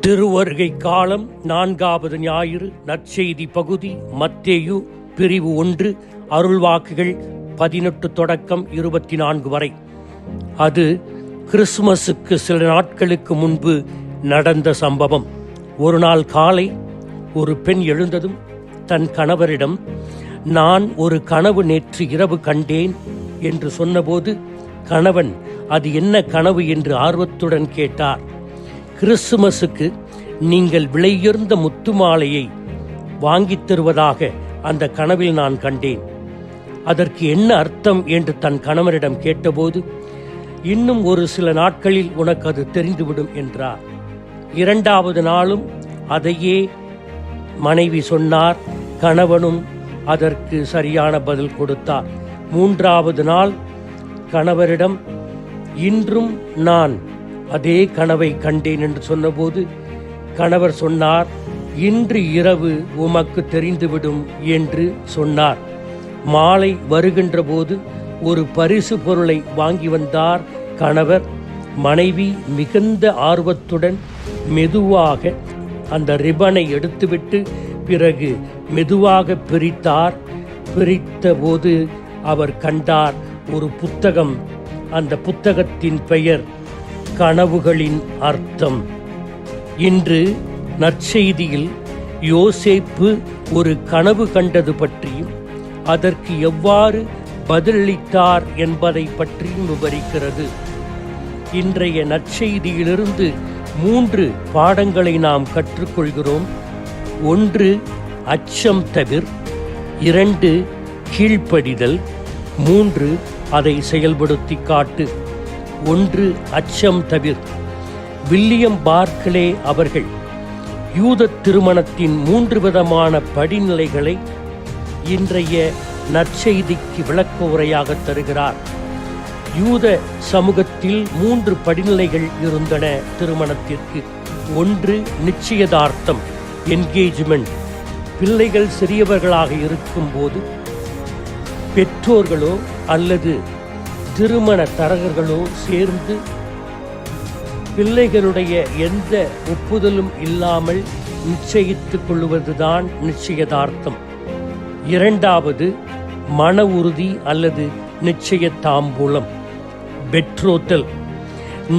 திருவருகை காலம் 4வது ஞாயிறு. நற்செய்தி பகுதி மத்தேயு பிரிவு 1 அருள்வாக்குகள் 18 தொடக்கம் 24 வரை. அது கிறிஸ்துமஸுக்கு சில நாட்களுக்கு முன்பு நடந்த சம்பவம். ஒரு நாள் காலை ஒரு பெண் எழுந்ததும் தன் கணவரிடம், நான் ஒரு கனவு நேற்று இரவு கண்டேன் என்று சொன்னபோது கணவன் அது என்ன கனவு என்று ஆர்வத்துடன் கேட்டார். கிறிஸ்துமஸுக்கு நீங்கள் விலையுயர்ந்த முத்து மாலையை வாங்கித் தருவதாக அந்த கனவில் நான் கண்டேன். அதற்கு என்ன அர்த்தம் என்று தன் கணவரிடம் கேட்டபோது, இன்னும் ஒரு சில நாட்களில் உனக்கு அது தெரிந்துவிடும் என்றார். 2வது நாளும் அதையே மனைவி சொன்னார். கணவனும் அதற்கு சரியான பதில் கொடுத்தார். 3வது நாள் கணவரிடம், இன்றும் நான் அதே கனவை கண்டேன் என்று சொன்னபோது கணவர் சொன்னார், இன்று இரவு உமக்கு தெரிந்துவிடும் என்று சொன்னார். மாலை வருகின்ற போது ஒரு பரிசு பொருளை வாங்கி வந்தார் கணவர். மனைவி மிகுந்த ஆர்வத்துடன் மெதுவாக அந்த ரிப்பனை எடுத்துவிட்டு பிறகு மெதுவாக பிரித்தார். பிரித்த போது அவர் கண்டார் ஒரு புத்தகம். அந்த புத்தகத்தின் பெயர் கனவுகளின் அர்த்தம். இன்று நற்செய்தியில் யோசேப்பு ஒரு கனவு கண்டது பற்றியும் அதற்கு எவ்வாறு பதிலளித்தார் என்பதை பற்றியும் விவரிக்கிறது. இன்றைய நற்செய்தியிலிருந்து 3 பாடங்களை நாம் கற்றுக்கொள்கிறோம். 1 அச்சம் தவிர், 2 கீழ்ப்படிதல், 3 அதை செயல்படுத்தி காட்டு. 1 அச்சம் தவிர். வில்லியம் பார்க்லே அவர்கள் யூத திருமணத்தின் 3 விதமான படிநிலைகளை இன்றைய நற்செய்திக்கு விளக்க உரையாக தருகிறார். யூத சமூகத்தில் 3 படிநிலைகள் இருந்தன திருமணத்திற்கு. 1 நிச்சயதார்த்தம், என்கேஜ்மெண்ட். பிள்ளைகள் சிறியவர்களாக இருக்கும்போது பெற்றோர்களோ அல்லது திருமண தரகர்களோ சேர்ந்து பிள்ளைகளுடைய எந்த ஒப்புதலும் இல்லாமல் நிச்சயித்துக் கொள்வதுதான் நிச்சயதார்த்தம். 2வது மன உறுதி அல்லது நிச்சய தாம்பூலம், பெட்ரோத்தல்.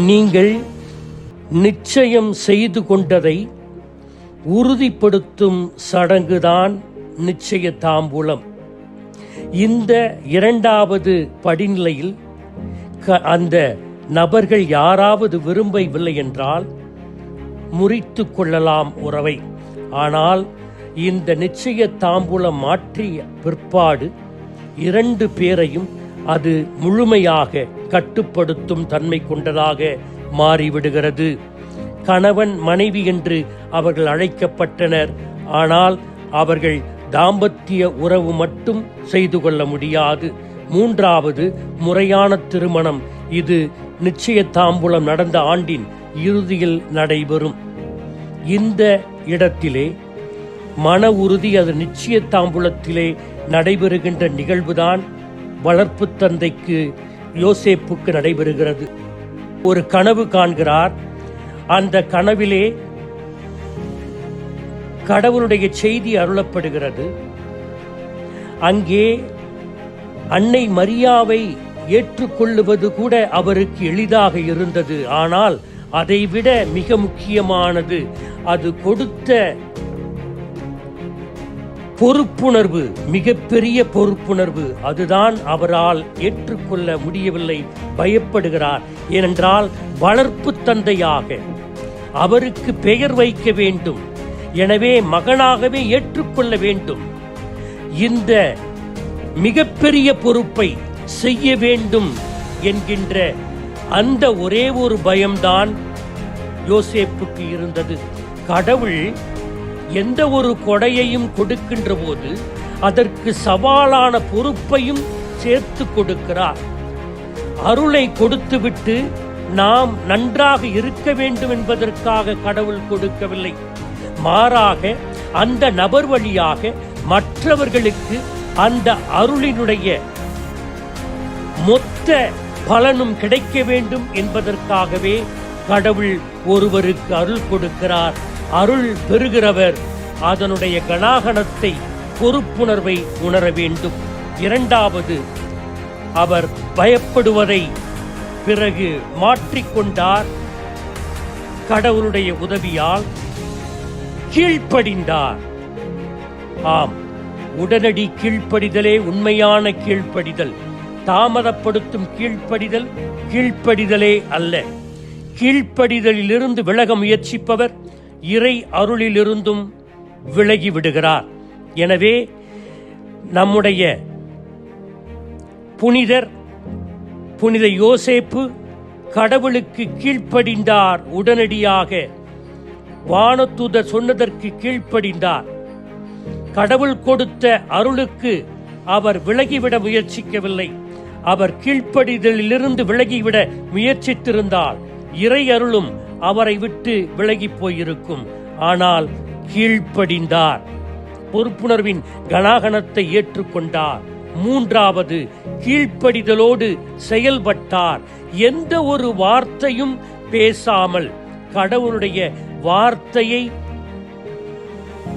நீங்கள் நிச்சயம் செய்து கொண்டதை உறுதிப்படுத்தும் சடங்குதான் நிச்சய தாம்பூலம். இந்த 2வது படிநிலையில் அந்த நபர்கள் யாராவது விரும்பவில்லை என்றால் முறித்து கொள்ளலாம் உறவை. ஆனால் இந்த நிச்சய தாம்பூலம் மாற்றிய பிற்பாடு 2 பேரையும் அது முழுமையாக கட்டுப்படுத்தும் தன்மை கொண்டதாக மாறிவிடுகிறது. கணவன் மனைவி என்று அவர்கள் அழைக்கப்பட்டனர். ஆனால் அவர்கள் தாம்பத்திய உறவு மட்டும் செய்து கொள்ள முடியாது. 3வது முறையான திருமணம். இது நிச்சய தாம்பூலம் நடந்த ஆண்டின் இறுதியில் நடைபெறும். இந்த இடத்திலே மன உறுதி, அது நிச்சய தாம்பூலத்திலே நடைபெறுகின்ற நிகழ்வுதான் வளர்ப்பு தந்தைக்கு யோசேப்புக்கு நடைபெறுகிறது. ஒரு கனவு காண்கிறார். அந்த கனவிலே கடவுளுடைய செய்தி அருளப்படுகிறது. அங்கே அன்னை மரியாவை ஏற்றுக்கொள்ளுவது கூட அவருக்கு எளிதாக இருந்தது. ஆனால் அதைவிட மிக முக்கியமானது அது கொடுத்த பொறுப்புணர்வு, மிகப்பெரிய பொறுப்புணர்வு. அதுதான் அவரால் ஏற்றுக்கொள்ள முடியவில்லை. பயப்படுகிறார். ஏனென்றால் வளர்ப்பு தந்தையாக அவருக்கு பெயர் வைக்க வேண்டும். எனவே மகனாகவே ஏற்றுக்கொள்ள வேண்டும். இந்த மிகப்பெரிய பொறுப்பை செய்ய வேண்டும் என்கின்ற அந்த ஒரே ஒரு பயம்தான் யோசேப்புக்கு இருந்தது. கடவுள் எந்த ஒரு கொடையையும் கொடுக்கின்ற போது அதற்கு சவாலான பொறுப்பையும் சேர்த்து கொடுக்கிறார். அருளை கொடுத்துவிட்டு நாம் நன்றாக இருக்க வேண்டும் என்பதற்காக கடவுள் கொடுக்கவில்லை. மாறாக அந்த நபர் வழியாக மற்றவர்களுக்கு அந்த அருளினுடைய மொத்த பலனும் கிடைக்க வேண்டும் என்பதற்காகவே கடவுள் ஒருவருக்கு அருள் கொடுக்கிறார். அருள் பெறுகிறவர் அதனுடைய கணாகணத்தை, பொறுப்புணர்வை உணர வேண்டும். இரண்டாவது, அவர் பயப்படுவதை பிறகு மாற்றிக்கொண்டார். கடவுளுடைய உதவியால் கீழ்ப்படிந்தார். ஆம், உடனடி கீழ்ப்படிதலே உண்மையான கீழ்ப்படிதல். தாமதப்படுத்தும் கீழ்ப்படிதல் கீழ்ப்படிதலே அல்ல. கீழ்ப்படிதலிலிருந்து விலக முயற்சிப்பவர் இறை அருளிலிருந்தும் விலகி விடுகிறார். எனவே நம்முடைய புனித யோசேப்பு கடவுளுக்கு கீழ்ப்படிந்தார். உடனடியாக வானதூதர் சொன்னதற்கு கீழ்ப்படிந்தார். கடவுள் கொடுத்த அருளுக்கு அவர் விலகிவிட முயற்சிக்கவில்லை. அவர் கீழ்ப்படிதலிலிருந்து விலகிவிட முயற்சித்திருந்தால் இறை அருளும் அவரை விட்டு விலகி போயிருக்கும். ஆனால் கீழ்ப்படிந்தார், பொறுப்புணர்வின் கணாகணத்தை ஏற்றுக்கொண்டார். மூன்றாவது, கீழ்ப்படிதலோடு செயல்பட்டார். எந்த ஒரு வார்த்தையும் பேசாமல் கடவுளுடைய வார்த்தையை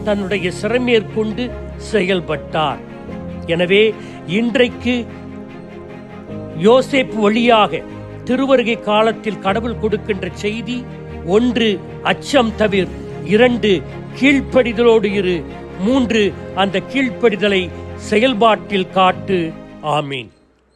தன்னுடைய சிறமேற்கொண்டு செயல்பட்டார். எனவே இன்றைக்கு யோசேப்பு வழியாக திருவருகை காலத்தில் கடவுள் கொடுக்கின்ற செய்தி: 1, அச்சம் தவிர்; 2, கீழ்ப்படிதலோடு இரு; 3, அந்த கீழ்ப்படிதலை செயல்பாட்டில் காட்டு. ஆமீன்.